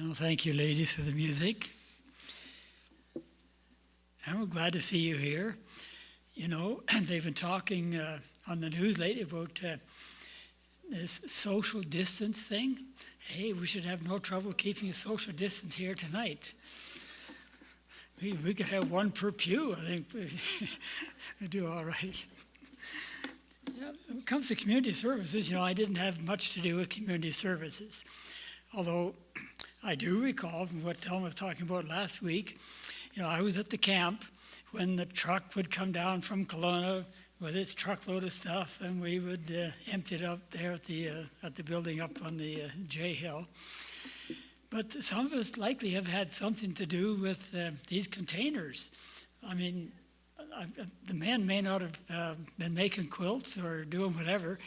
Well, thank you, ladies, for the music. And we're glad to see you here. You know, they've been talking on the news lately about this social distance thing. Hey, we should have no trouble keeping a social distance here tonight. We could have one per pew. I think we do all right. Yeah, when it comes to community services, you know, I didn't have much to do with community services. Although I do recall from what Thelma was talking about last week, you know, I was at the camp when the truck would come down from Kelowna with its truckload of stuff, and we would empty it up there at the building up on the J Hill. But some of us likely have had something to do with these containers. I mean, the men may not have been making quilts or doing whatever,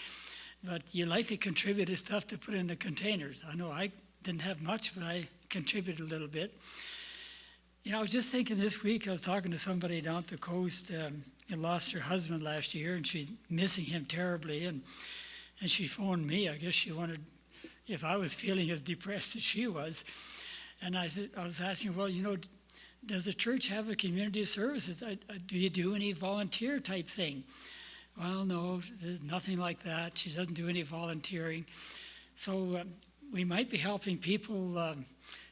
but you likely contributed stuff to put in the containers. I know I didn't have much, but I contributed a little bit. You know, I was just thinking this week, I was talking to somebody down at the coast who lost her husband last year, and she's missing him terribly, and she phoned me. I guess she wanted if I was feeling as depressed as she was. And I was asking, well, you know, does the church have a community of services? Do you do any volunteer type thing? Well, no, there's nothing like that. She doesn't do any volunteering. So we might be helping people,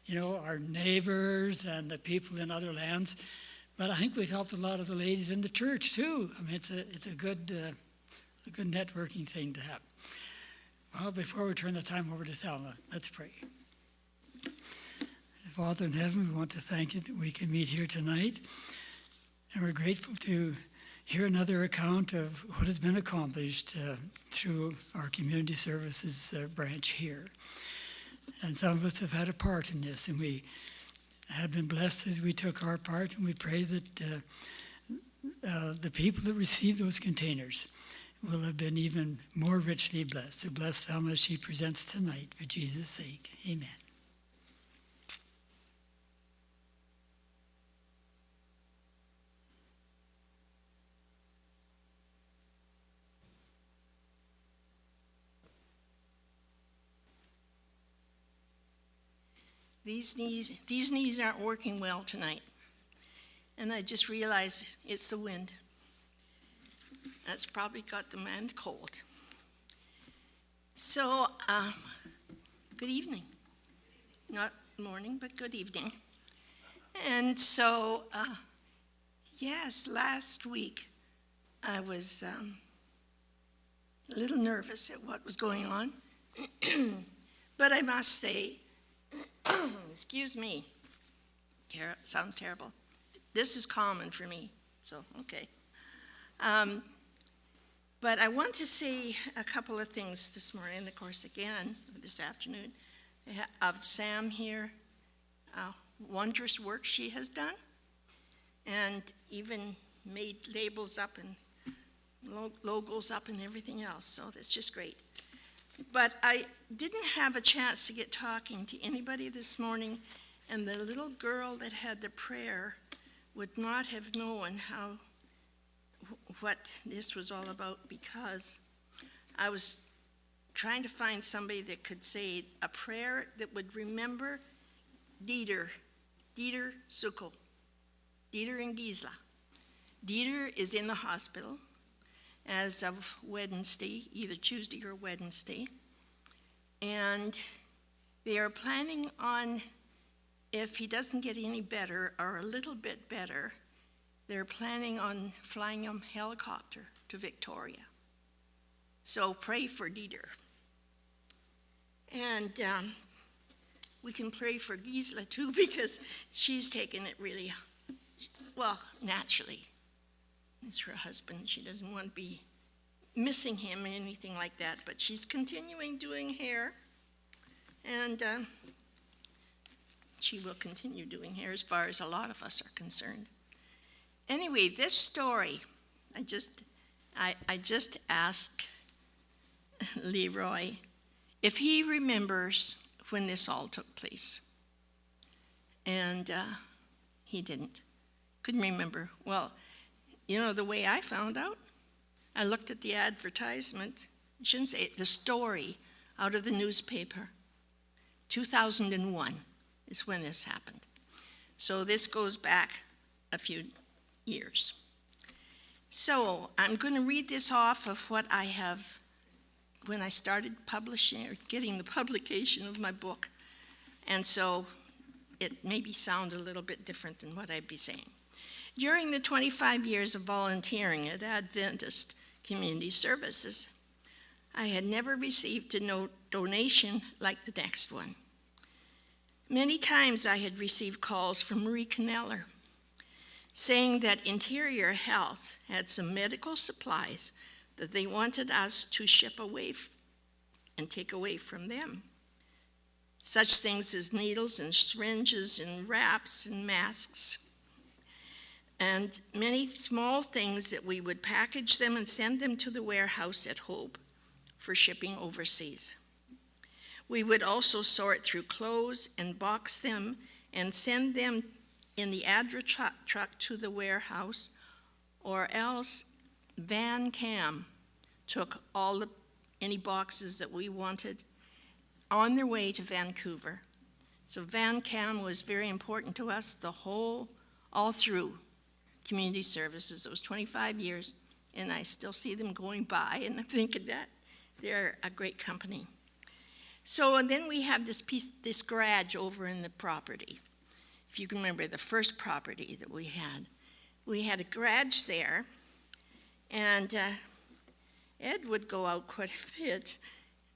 you know, our neighbors and the people in other lands. But I think we've helped a lot of the ladies in the church too. I mean, it's a good networking thing to have. Well, before we turn the time over to Thelma, let's pray. Father in heaven, we want to thank you that we can meet here tonight. And we're grateful to hear another account of what has been accomplished through our community services branch here. And some of us have had a part in this, and we have been blessed as we took our part, and we pray that the people that receive those containers will have been even more richly blessed. So bless Thelma as she presents tonight for Jesus' sake. Amen. These knees aren't working well tonight. And I just realized it's the wind. That's probably got the man cold. So, good evening. Not morning, but good evening. And so, yes, last week I was a little nervous at what was going on. But I must say, excuse me, sounds terrible. This is common for me, so okay. But I want to say a couple of things this morning, and of course again this afternoon, of Sam here, wondrous work she has done, and even made labels up and logos up and everything else, so that's just great. But I didn't have a chance to get talking to anybody this morning, and the little girl that had the prayer would not have known what this was all about, because I was trying to find somebody that could say a prayer that would remember Dieter Zuckel, Dieter and Gisela. Dieter is in the hospital as of Wednesday, either Tuesday or Wednesday, and they are planning on, if he doesn't get any better or a little bit better, they're planning on flying him helicopter to Victoria. So pray for Dieter. And we can pray for Gisela too, because she's taken it really, well, naturally. It's her husband. She doesn't want to be missing him or anything like that, but she's continuing doing hair, and she will continue doing hair as far as a lot of us are concerned. Anyway, this story, I just asked Leroy if he remembers when this all took place. And he didn't. Couldn't remember. Well, you know the way I found out? I looked at the advertisement, I shouldn't say it, the story out of the newspaper, 2001. is when this happened. So this goes back a few years. So I'm going to read this off of what I have when I started publishing or getting the publication of my book. And so it maybe sound a little bit different than what I'd be saying. During the 25 years of volunteering at Adventist Community Services, I had never received a donation like the next one. Many times I had received calls from Marie Kneller saying that Interior Health had some medical supplies that they wanted us to ship away and take away from them. Such things as needles and syringes and wraps and masks. And many small things that we would package them and send them to the warehouse at Hope for shipping overseas. We would also sort through clothes and box them and send them in the Adra truck to the warehouse, or else Van Cam took any boxes that we wanted on their way to Vancouver. So Van Cam was very important to us all through community services. It was 25 years, and I still see them going by, and I'm thinking that they're a great company. So and then we have this garage over in the property. If you can remember the first property that we had a garage there, and Ed would go out quite a bit,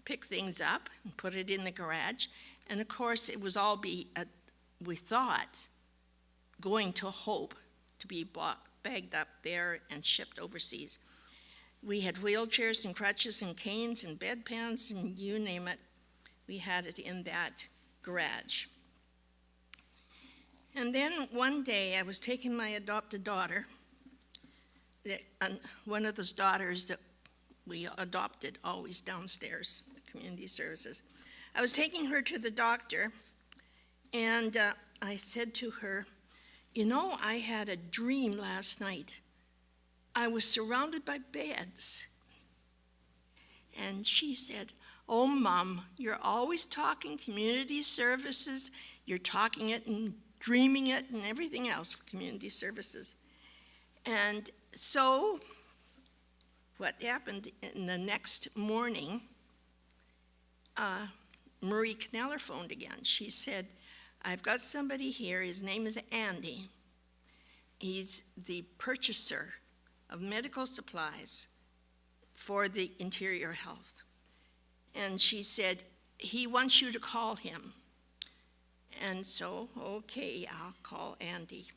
pick things up and put it in the garage. And of course, it was all we thought, going to Hope to be bagged up there and shipped overseas. We had wheelchairs and crutches and canes and bedpans and you name it. We had it in that garage. And then one day I was taking my adopted daughter, one of those daughters that we adopted always downstairs, community services. I was taking her to the doctor, and I said to her, I had a dream last night. I was surrounded by beds. And she said, "Oh, Mom, you're always talking community services. You're talking it and dreaming it and everything else for community services." And so what happened in the next morning, Marie Kneller phoned again. She said, "I've got somebody here. His name is Andy. He's the purchaser of medical supplies for the Interior Health." And she said, "He wants you to call him." And so, okay, I'll call Andy.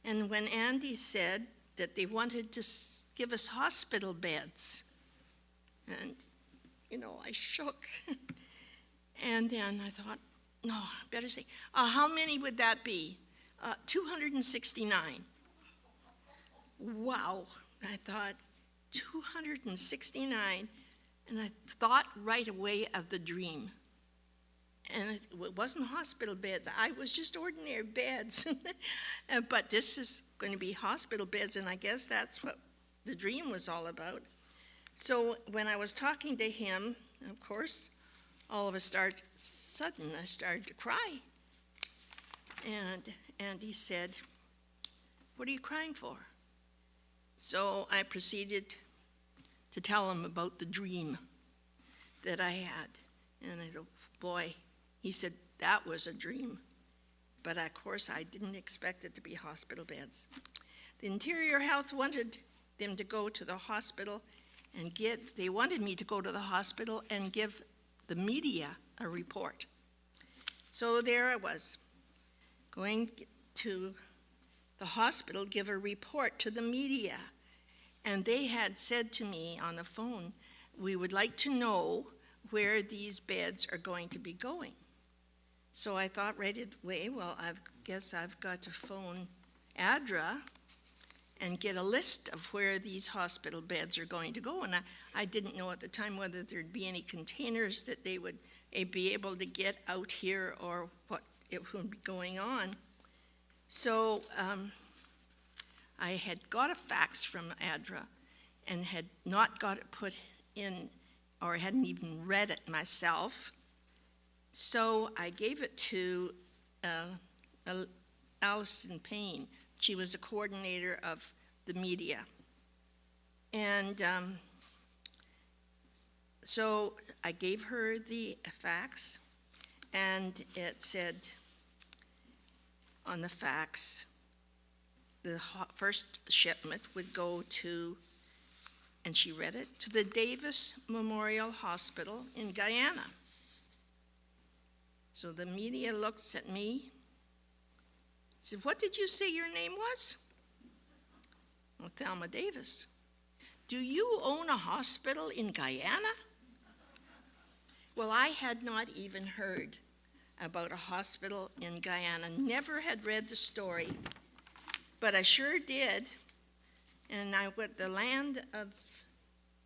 And when Andy said that they wanted to give us hospital beds, and, I shook. And then I thought, no, I better say, how many would that be? 269. Wow, I thought, 269. And I thought right away of the dream. And it wasn't hospital beds. I was just ordinary beds. But this is going to be hospital beds, and I guess that's what the dream was all about. So when I was talking to him, of course, all of a sudden I started to cry. And he said, "What are you crying for?" So I proceeded to tell him about the dream that I had. And I said, "Boy," he said, "that was a dream." But of course, I didn't expect it to be hospital beds. The Interior Health wanted them to go to the hospital and they wanted me to go to the hospital and give the media a report. So there I was, going to the hospital, give a report to the media. And they had said to me on the phone, "We would like to know where these beds are going to be going." So I thought right away, well, I guess I've got to phone ADRA and get a list of where these hospital beds are going to go. And I didn't know at the time whether there'd be any containers that they would be able to get out here or what it would be going on. So I had got a fax from ADRA and had not got it put in, or hadn't even read it myself. So I gave it to Allison Payne. She was a coordinator of the media. And so I gave her the fax, and it said on the fax, the first shipment would go to, and she read it, to the Davis Memorial Hospital in Guyana. So the media looks at me, said, "What did you say your name was?" Well, Thelma Davis. "Do you own a hospital in Guyana?" Well, I had not even heard about a hospital in Guyana, never had read the story, but I sure did. And I went, the land of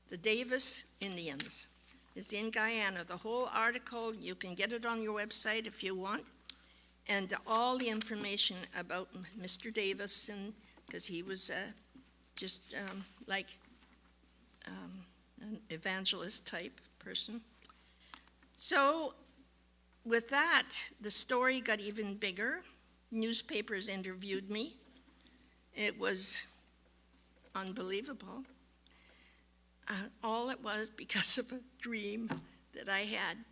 the Davis Indians is in Guyana. The whole article, you can get it on your website if you want, and all the information about Mr. Davis, and because he was just like an evangelist type person. So with that, the story got even bigger. Newspapers interviewed me. It was unbelievable. All it was because of a dream that I had.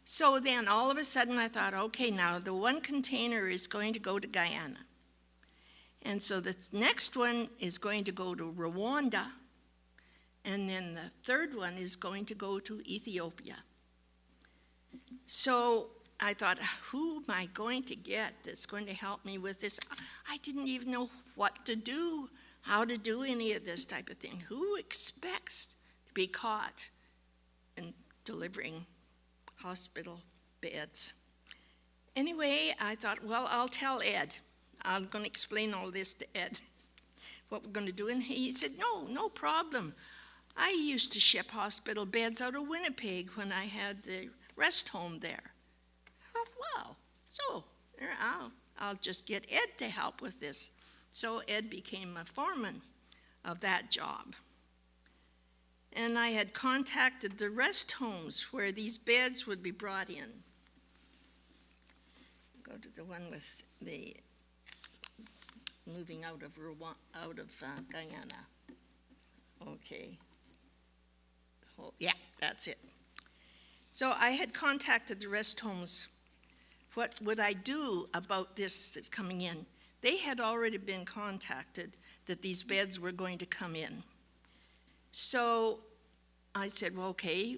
So then all of a sudden I thought, okay, now the one container is going to go to Guyana. And so the next one is going to go to Rwanda. And then the third one is going to go to Ethiopia. So I thought, who am I going to get that's going to help me with this? I didn't even know what to do, how to do any of this type of thing. Who expects to be caught in delivering hospital beds? Anyway, I thought, well, I'll tell Ed. I'm going to explain all this to Ed, what we're going to do. And he said, no problem. I used to ship hospital beds out of Winnipeg when I had the rest home there. I thought, wow, so I'll just get Ed to help with this. So Ed became a foreman of that job. And I had contacted the rest homes where these beds would be brought in. Go to the one with the moving out of Guyana. Okay. Yeah, that's it. So I had contacted the rest homes. What would I do about this that's coming in? They had already been contacted that these beds were going to come in. So I said, well, okay,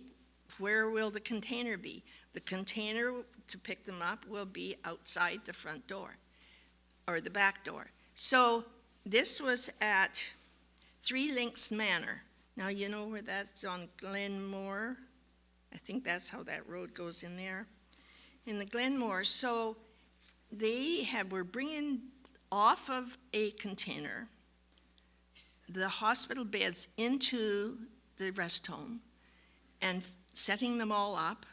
where will the container be? The container to pick them up will be outside the front door or the back door. So this was at 3 Links Manor. Now you know where that's on Glenmore. I think that's how that road goes in there, in the Glenmore. So they were bringing off of a container the hospital beds into the rest home and setting them all up,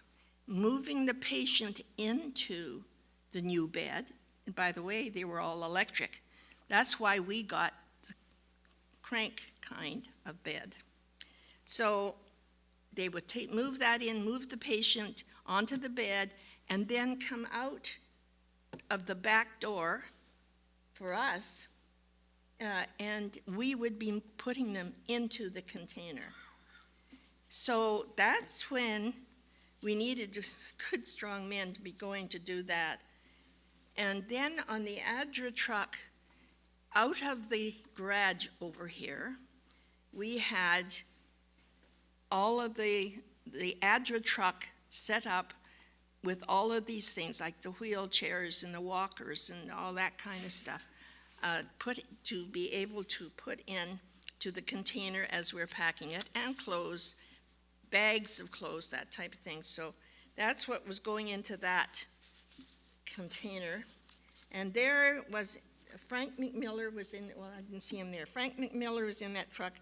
moving the patient into the new bed. And by the way, they were all electric. That's why we got the crank kind of bed. So they would move that in, move the patient onto the bed, and then come out of the back door for us, and we would be putting them into the container. So that's when we needed good, strong men to be going to do that. And then on the ADRA truck, out of the garage over here, we had all of the ADRA truck set up with all of these things, like the wheelchairs and the walkers and all that kind of stuff, to be able to put in to the container as we're packing it, and clothes, bags of clothes, that type of thing. So that's what was going into that container. And there was Frank McMiller was in, well, I didn't see him there. Frank McMiller was in that truck.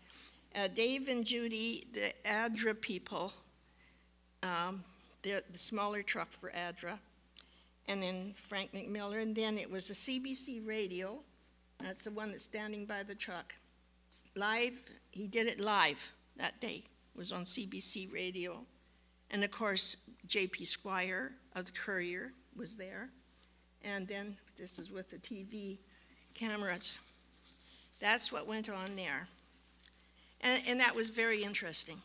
Dave and Judy, the ADRA people, the smaller truck for ADRA, and then Frank McMiller, and then it was a CBC radio. That's the one that's standing by the truck. Live, he did it live that day. It was on CBC radio. And of course, J.P. Squire of the Courier was there. And then this is with the TV cameras. That's what went on there. And that was very interesting.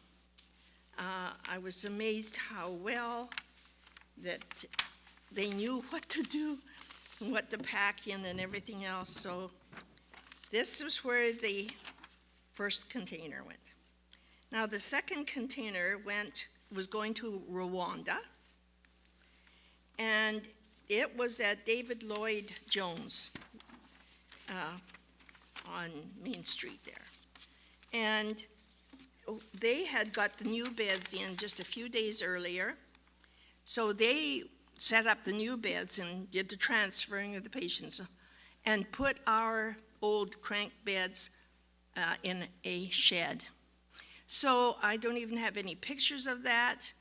I was amazed how well that they knew what to do, what to pack in and everything else. So this was where the first container went. Now the second container was going to Rwanda, and it was at David Lloyd Jones on Main Street there. And they had got the new beds in just a few days earlier, so they set up the new beds and did the transferring of the patients and put our old crank beds in a shed. So I don't even have any pictures of that.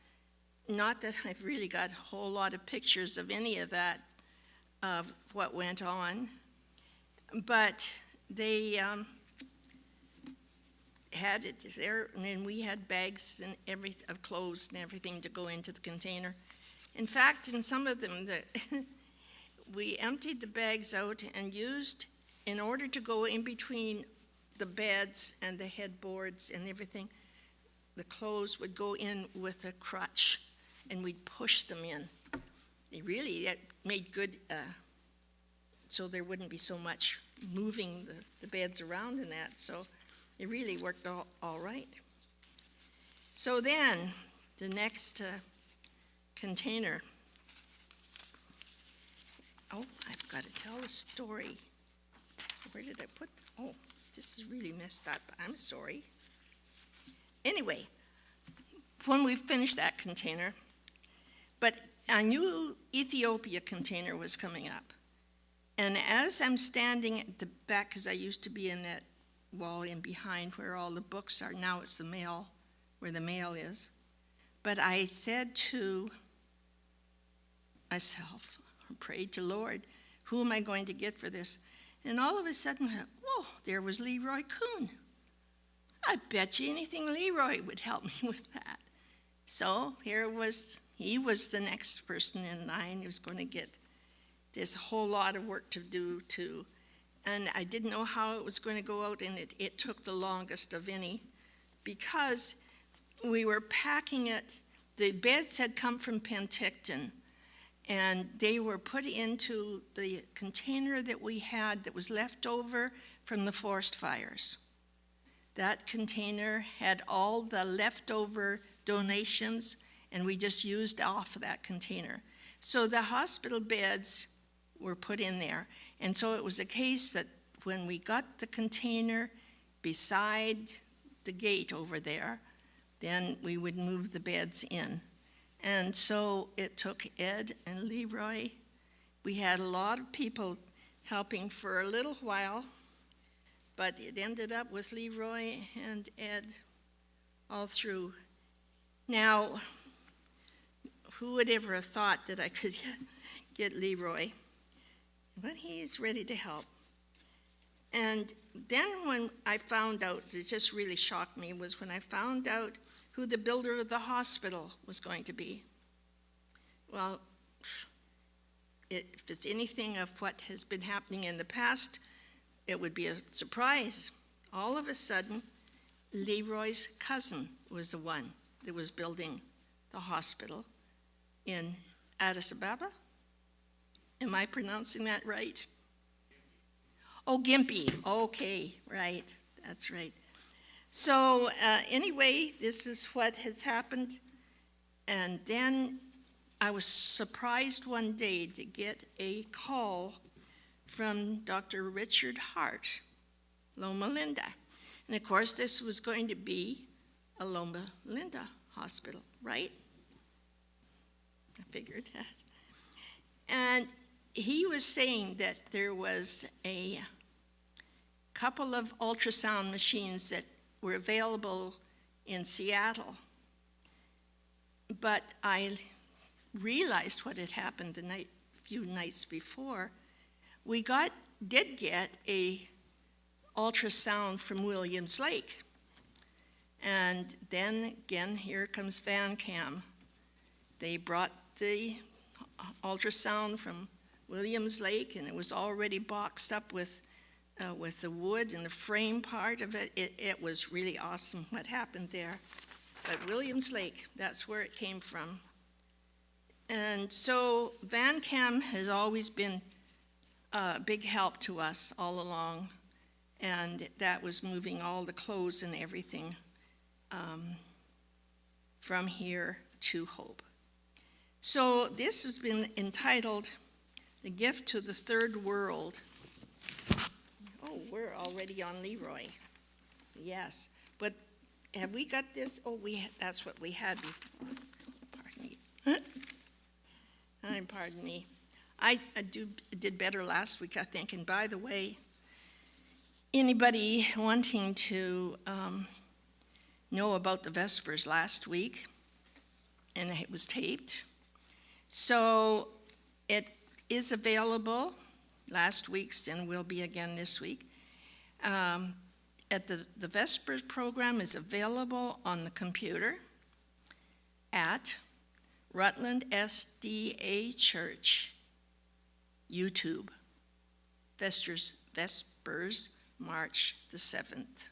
Not that I've really got a whole lot of pictures of any of that, of what went on. But they had it there, and then we had bags and of clothes and everything to go into the container. In fact, in some of them, we emptied the bags out and used, in order to go in between the beds and the headboards and everything, the clothes would go in with a crutch, and we'd push them in. It made good, so there wouldn't be so much moving the beds around in that, so it really worked all right. So then, the next container. Oh, I've got to tell a story. Where did I put? Oh, this is really messed up. I'm sorry. Anyway, when we finished that container, but a new Ethiopia container was coming up. And as I'm standing at the back, because I used to be in that wall in behind where all the books are, now it's the mail, where the mail is. But I said to myself, prayed to Lord, who am I going to get for this? And all of a sudden, whoa, there was Leroy Kuhn. I bet you anything Leroy would help me with that. So he was the next person in line. He was going to get this whole lot of work to do too. And I didn't know how it was going to go out, and it took the longest of any, because we were packing it. The beds had come from Penticton, and they were put into the container that we had that was left over from the forest fires. That container had all the leftover donations, and we just used off of that container. So the hospital beds were put in there. And so it was a case that when we got the container beside the gate over there, then we would move the beds in. And so it took Ed and Leroy. We had a lot of people helping for a little while, but it ended up with Leroy and Ed all through. Now, who would ever have thought that I could get Leroy? But he's ready to help. And then when I found out, it just really shocked me, was when I found out who the builder of the hospital was going to be. Well, if it's anything of what has been happening in the past, it would be a surprise. All of a sudden, Leroy's cousin was the one that was building the hospital in Addis Ababa. Am I pronouncing that right? Oh, Gimpy. Okay, right. That's right. So anyway, this is what has happened. And then I was surprised one day to get a call from Dr. Richard Hart, Loma Linda. And of course, this was going to be a Loma Linda hospital, right? I figured that. And he was saying that there was a couple of ultrasound machines that were available in Seattle. But I realized what had happened the few nights before. We did get a ultrasound from Williams Lake. And then again, here comes Van Cam. They brought the ultrasound from Williams Lake, and it was already boxed up with the wood and the frame part of it. It was really awesome what happened there. But Williams Lake, that's where it came from. And so VanCam has always been a big help to us all along, and that was moving all the clothes and everything from here to Hope. So this has been entitled The Gift to the Third World. Oh, we're already on Leroy. Yes, but have we got this? Oh, that's what we had before. Pardon me. Pardon me. I did better last week, I think. And by the way, anybody wanting to know about the Vespers last week, and it was taped. So it is available last week's and will be again this week. At the Vespers program is available on the computer at Rutland SDA Church YouTube. Vespers March the 7th.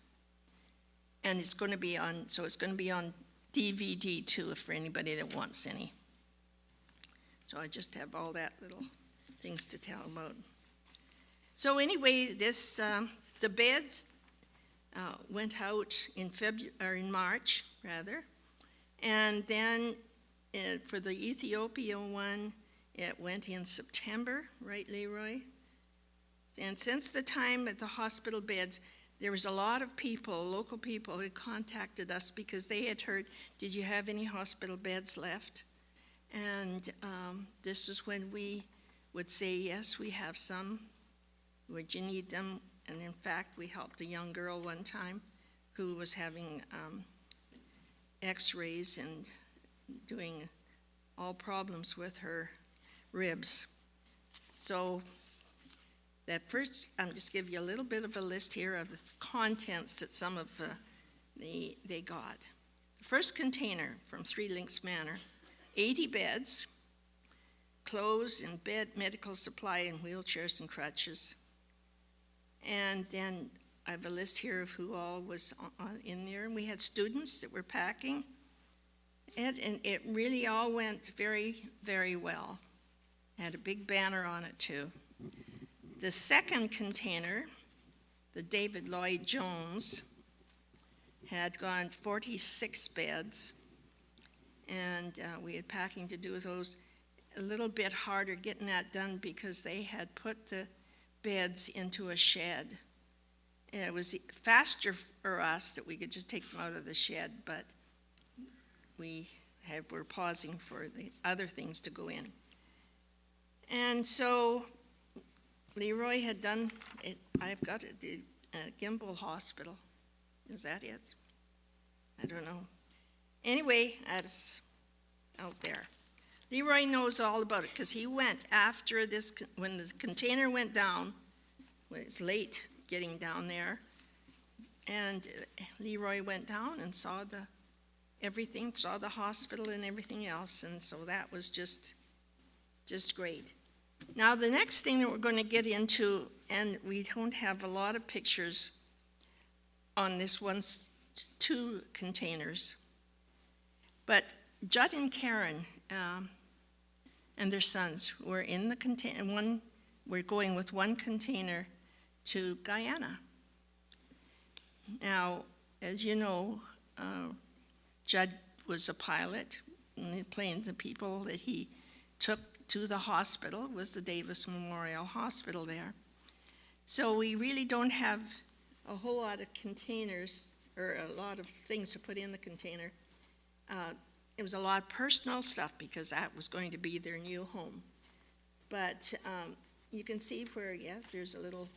And it's going to be on, so it's going to be on DVD too, for anybody that wants any. So I just have all that little things to tell about. So anyway, this the beds went out in March rather, and then for the Ethiopia one, it went in September, right, Leroy? And since the time at the hospital beds, there was a lot of people, local people, who contacted us because they had heard, did you have any hospital beds left? And this is when we would say, yes, we have some. Would you need them? And in fact, we helped a young girl one time who was having x-rays and doing all problems with her ribs. So that first, I'm just give you a little bit of a list here of the contents that some of they got. The first container from Three Links Manor, 80 beds, clothes and bed, medical supply, and wheelchairs and crutches. And then I have a list here of who all was in there. And we had students that were packing. And it really all went very, very well. Had a big banner on it too. The second container, the David Lloyd Jones, had gone 46 beds. And we had packing to do with those. A little bit harder getting that done because they had put the beds into a shed. And it was faster for us that we could just take them out of the shed, but we're pausing for the other things to go in. And so Leroy had done it. I've got it, the Gimble Hospital. Is that it? I don't know. Anyway, that's out there. Leroy knows all about it because he went after this, when the container went down, when it's late getting down there, and Leroy went down and saw everything, saw the hospital and everything else, and so that was just great. Now the next thing that we're going to get into, and we don't have a lot of pictures on this two containers, but Judd and Karen and their sons were in the container. We're going with one container to Guyana. Now, as you know, Judd was a pilot, and the planes, the people that he took to the hospital was the Davis Memorial Hospital there. So we really don't have a whole lot of containers or a lot of things to put in the container. It was a lot of personal stuff because that was going to be their new home. But you can see where, yes, there's a little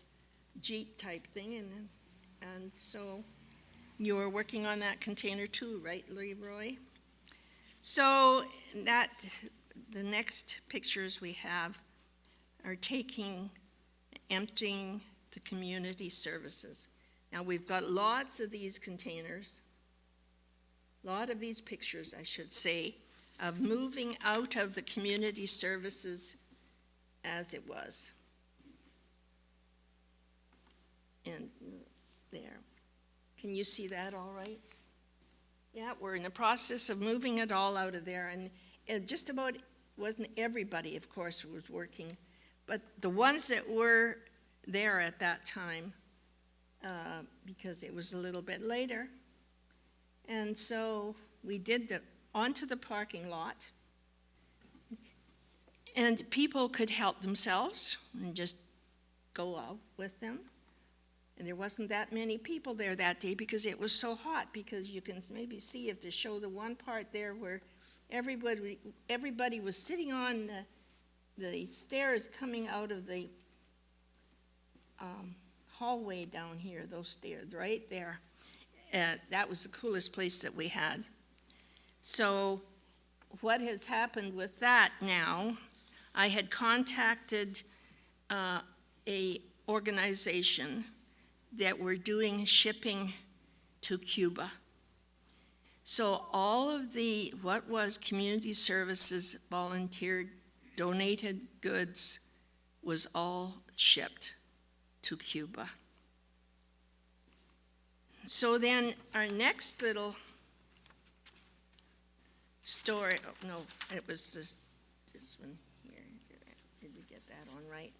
Jeep type thing, and so you were working on that container too, right, Leroy? So the next pictures we have are emptying the community services. Now we've got lots of these containers, a lot of these pictures, I should say, of moving out of the community services as it was. And it's there. Can you see that all right? Yeah, we're in the process of moving it all out of there, and it just about wasn't everybody, of course, who was working, but the ones that were there at that time, because it was a little bit later. And so we did onto the parking lot, and people could help themselves and just go out with them. And there wasn't that many people there that day because it was so hot, because you can maybe see if to show the one part there where everybody was sitting on the stairs coming out of the hallway down here, those stairs right there. That was the coolest place that we had. So what has happened with that now, I had contacted a organization that were doing shipping to Cuba. So all of what was community services, volunteered, donated goods was all shipped to Cuba. So then our next little story, oh, no, it was this one here. Did we get that on right?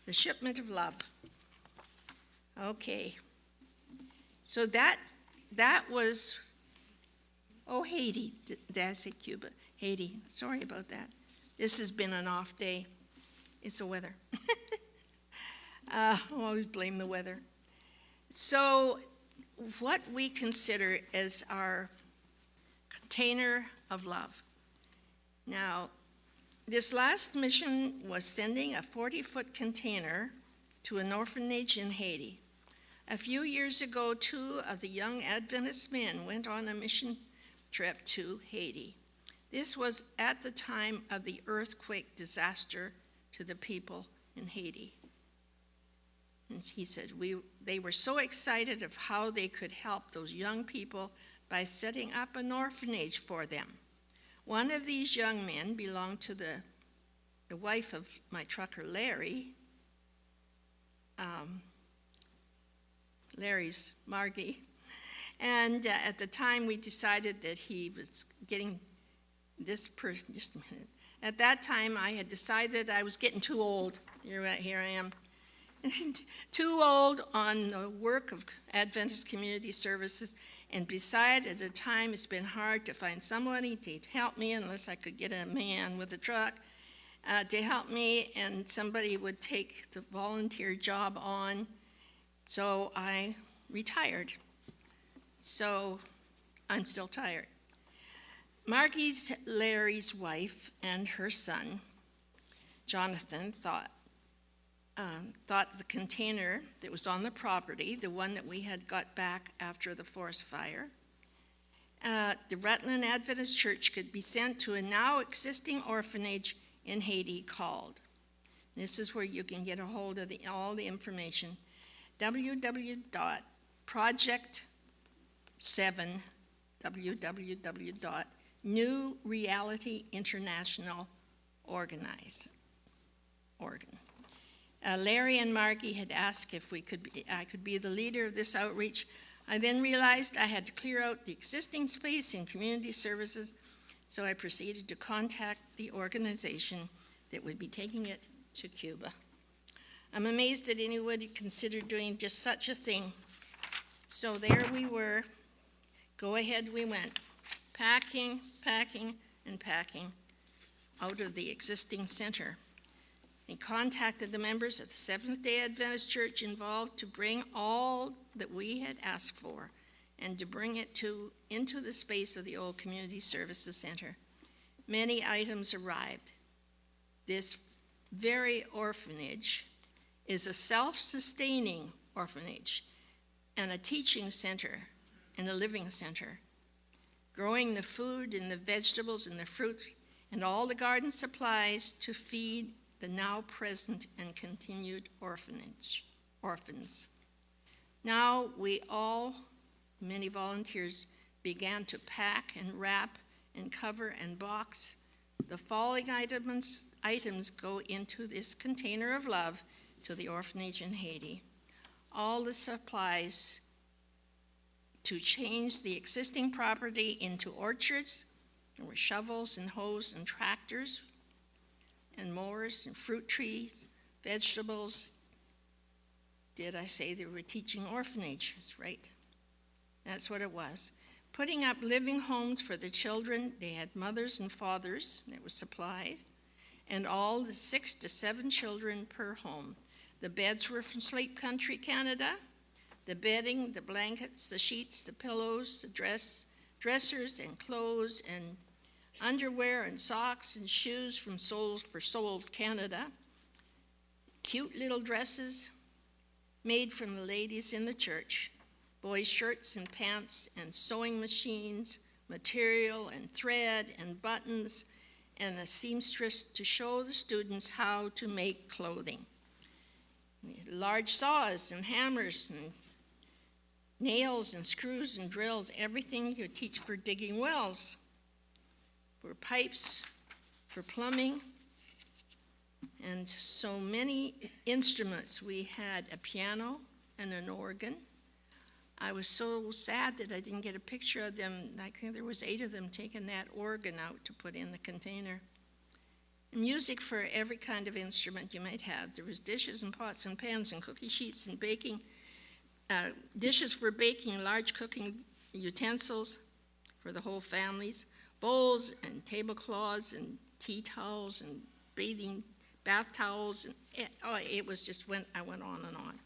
The shipment of love. Okay. So that was, Haiti. Did I say Cuba? Haiti. Sorry about that. This has been an off day. It's the weather. I always blame the weather. So what we consider as our container of love. Now, this last mission was sending a 40-foot container to an orphanage in Haiti. A few years ago, 2 of the young Adventist men went on a mission trip to Haiti. This was at the time of the earthquake disaster to the people in Haiti. And he said they were so excited of how they could help those young people by setting up an orphanage for them. One of these young men belonged to the wife of my trucker, Larry. Larry's Margie. And at the time we decided that he was getting this person, just a minute. At that time I had decided I was getting too old. Here I am. Too old on the work of Adventist Community Services, and beside at the time it's been hard to find somebody to help me unless I could get a man with a truck to help me, and somebody would take the volunteer job on. So I retired. So I'm still tired. Margie's Larry's wife and her son, Jonathan, thought the container that was on the property, the one that we had got back after the forest fire, the Rutland Adventist Church could be sent to a now existing orphanage in Haiti called. This is where you can get a hold of all the information. www.project7, www.New Reality International Organ. Larry and Margie had asked if I could be the leader of this outreach. I then realized I had to clear out the existing space in community services, so I proceeded to contact the organization that would be taking it to Cuba. I'm amazed that anyone would consider doing just such a thing. So there we were. Go ahead we went, packing, and packing out of the existing center. And contacted the members of the Seventh-day Adventist Church involved to bring all that we had asked for and to bring it into the space of the old Community Services Center. Many items arrived. This very orphanage is a self-sustaining orphanage and a teaching center and a living center, growing the food and the vegetables and the fruit and all the garden supplies to feed the now present and continued orphans. Now many volunteers began to pack and wrap and cover and box. The following items go into this container of love to the orphanage in Haiti. All the supplies to change the existing property into orchards. There were shovels and hoes and tractors and mowers and fruit trees, vegetables. Did I say they were teaching orphanage? That's right. That's what it was. Putting up living homes for the children. They had mothers and fathers that were supplied, and all the 6 to 7 children per home. The beds were from Slate Country, Canada. The bedding, the blankets, the sheets, the pillows, the dressers and clothes and underwear and socks and shoes from Souls for Souls, Canada. Cute little dresses made from the ladies in the church. Boys' shirts and pants and sewing machines, material and thread and buttons, and a seamstress to show the students how to make clothing. Large saws and hammers and nails and screws and drills, everything you teach for digging wells, for pipes, for plumbing, and so many instruments. We had a piano and an organ. I was so sad that I didn't get a picture of them. I think there was 8 of them taking that organ out to put in the container. Music for every kind of instrument you might have. There was dishes and pots and pans and cookie sheets and baking, dishes for baking, large cooking utensils for the whole families, bowls and tablecloths and tea towels and bath towels. And it was just I went on and on.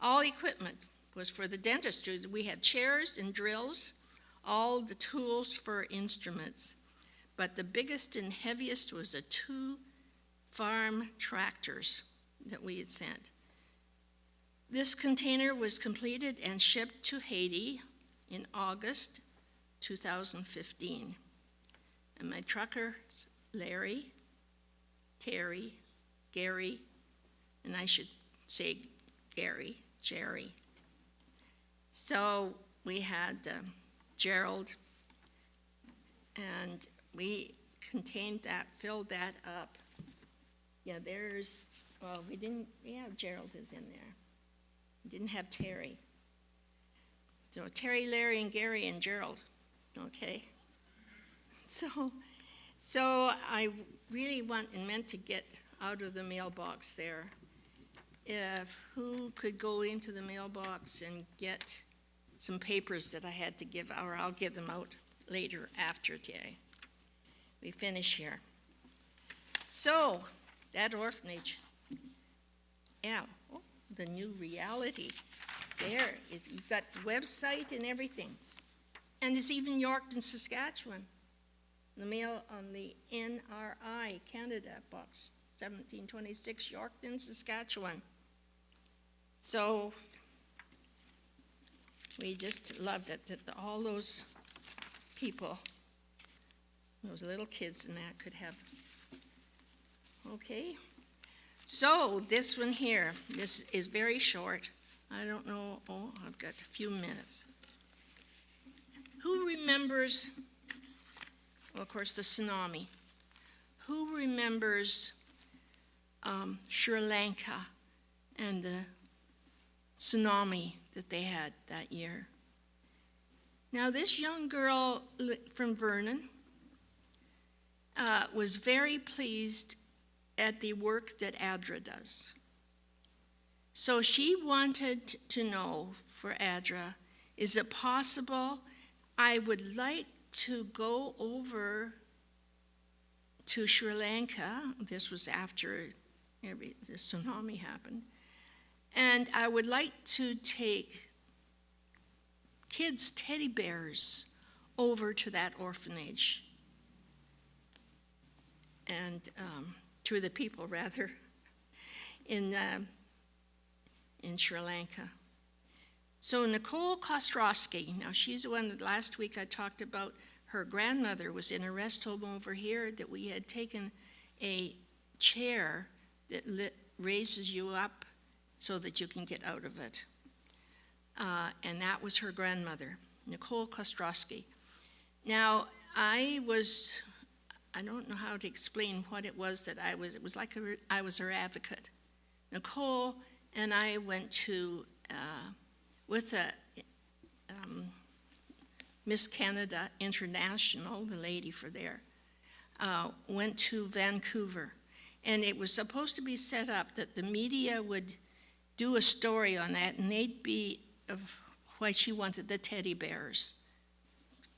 All equipment was for the dentistry. We had chairs and drills, all the tools for instruments. But the biggest and heaviest was the 2 farm tractors that we had sent. This container was completed and shipped to Haiti in August 2015. And my truckers, Larry, Terry, Gary, and I should say Jerry. So we had Gerald, and we filled that up. Yeah, Gerald is in there. We didn't have Terry. So Terry, Larry, and Gary, and Gerald, okay? So I really meant to get out of the mailbox there. Who could go into the mailbox and get some papers that I had to give, or I'll give them out later after today. We finish here. So, that orphanage. Yeah, the new reality. There, you've got the website and everything. And it's even Yorkton, Saskatchewan. The mail on the NRI, Canada, box 1726, Yorkton, Saskatchewan. So, we just loved it, that all those people, those little kids and that could have. Okay, so this one here, this is very short. I don't know, I've got a few minutes. Who remembers, well, of course, the tsunami. Who remembers Sri Lanka and the tsunami that they had that year? Now, this young girl from Vernon was very pleased at the work that ADRA does. So she wanted to know for ADRA, is it possible I would like to go over to Sri Lanka? This was after the tsunami happened. And I would like to take kids' teddy bears over to that orphanage. And to the people, rather, in Sri Lanka. So Nicole Kostrowski, now she's the one that last week I talked about. Her grandmother was in a rest home over here, that we had taken a chair that raises you up so that you can get out of it. And that was her grandmother. Nicole Kostrowski. Now, I don't know how to explain what it was that I was. It was like I was her advocate. Nicole and I went to, with Miss Canada International, the lady for there, went to Vancouver. And it was supposed to be set up that the media would do a story on that, and they'd be of why she wanted the teddy bears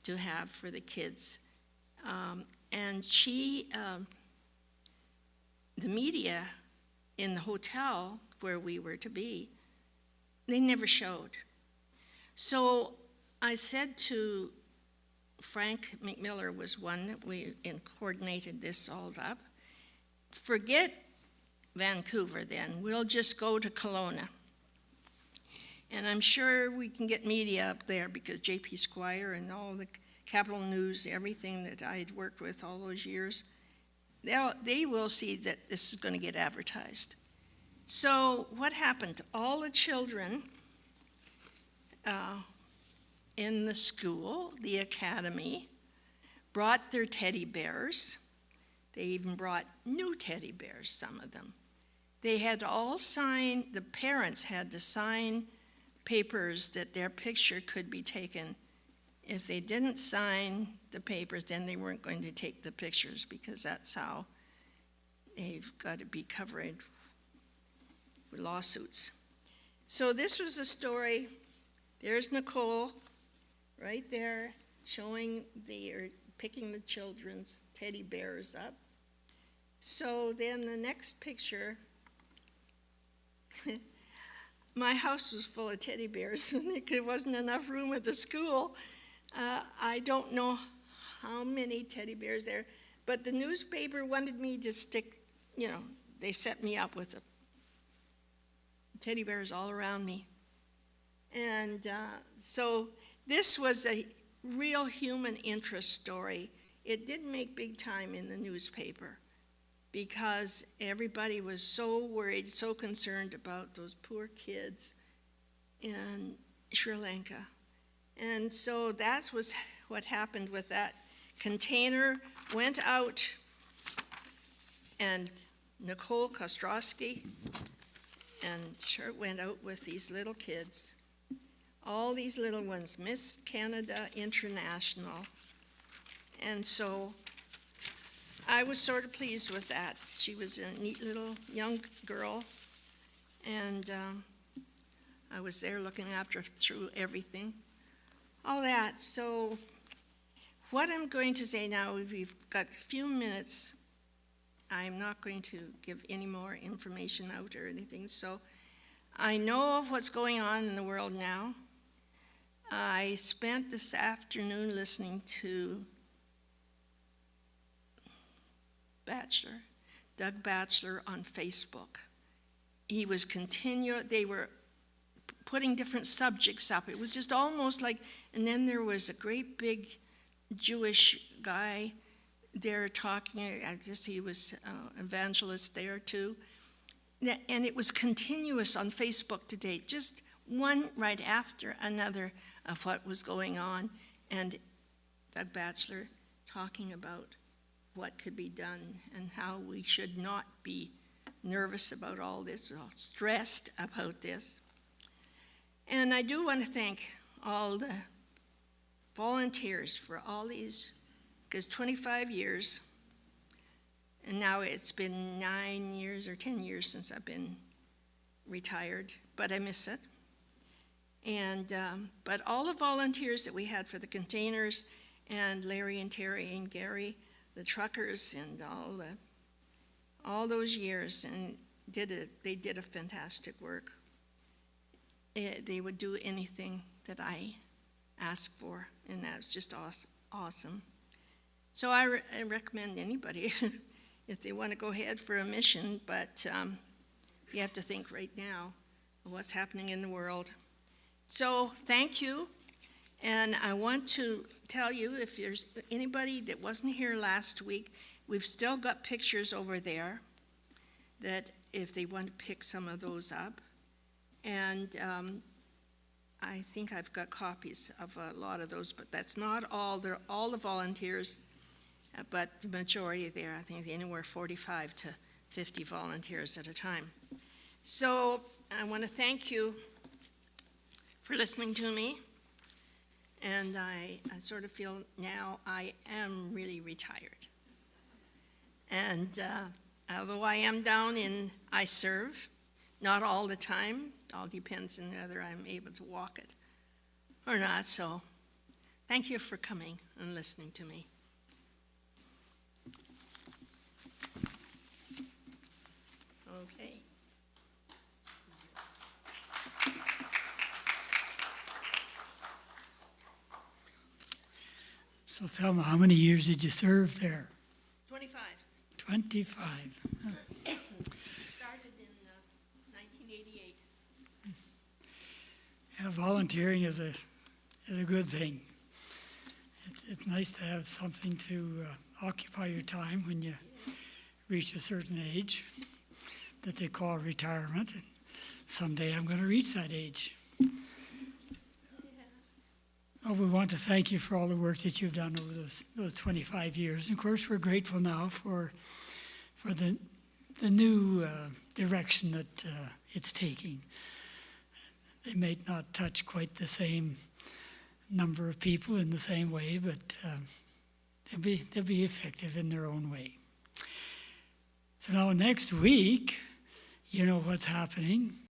to have for the kids. And the media in the hotel where we were to be, they never showed. So I said to Frank McMiller was one that we coordinated this all up. Forget Vancouver then, we'll just go to Kelowna. And I'm sure we can get media up there because J.P. Squire and all the Capital News, everything that I had worked with all those years, they will see that this is going to get advertised. So what happened? All the children in the school, the academy, brought their teddy bears. They even brought new teddy bears, some of them. They had all sign, the parents had to sign papers that their picture could be taken. If they didn't sign the papers, then they weren't going to take the pictures because that's how they've got to be covered with lawsuits. So this was a story. There's Nicole right there showing picking the children's teddy bears up. So then the next picture, my house was full of teddy bears. There wasn't enough room at the school. I don't know how many teddy bears there, but the newspaper wanted me to stick, they set me up with teddy bears all around me. And so this was a real human interest story. It didn't make big time in the newspaper because everybody was so worried, so concerned about those poor kids in Sri Lanka. And so that was what happened with that container. Went out, and Nicole Kostrowski and Shirt went out with these little kids, all these little ones, Miss Canada International. And so I was sort of pleased with that. She was a neat little young girl, and I was there looking after her through everything. All that. So what I'm going to say now, we've got a few minutes. I'm not going to give any more information out or anything. So I know of what's going on in the world now. I spent this afternoon listening to Doug Batchelor on Facebook. He was they were putting different subjects up. It was just almost like, and then there was a great big Jewish guy there talking. I guess he was evangelist there too. And it was continuous on Facebook today, just one right after another of what was going on. And Doug Batchelor talking about what could be done and how we should not be nervous about all this, or stressed about this. And I do want to thank all the volunteers for all these, because 25 years, and now it's been 9 years or 10 years since I've been retired, but I miss it. And but all the volunteers that we had for the containers, and Larry and Terry and Gary, the truckers, and all those years, and they did a fantastic work. They would do anything that I asked for, and that's just awesome. So I recommend anybody if they want to go ahead for a mission, but you have to think right now of what's happening in the world. So thank you, and I want to tell you, if there's anybody that wasn't here last week, we've still got pictures over there that if they want to pick some of those up. And I think I've got copies of a lot of those, but that's not all. They're all the volunteers, but the majority there, I think anywhere 45 to 50 volunteers at a time. So I want to thank you for listening to me. And I sort of feel now I am really retired. And although I am down in I serve, not all the time, all depends on whether I'm able to walk it or not. So thank you for coming and listening to me. Okay. So Thelma, how many years did you serve there? 25. 25. Started in 1988. Yeah, volunteering is a good thing. It's nice to have something to occupy your time when you reach a certain age that they call retirement. And someday I'm going to reach that age. Oh, we want to thank you for all the work that you've done over those 25 years. And of course, we're grateful now for the new direction that it's taking. They may not touch quite the same number of people in the same way, but they'll be effective in their own way. So now next week, you know what's happening.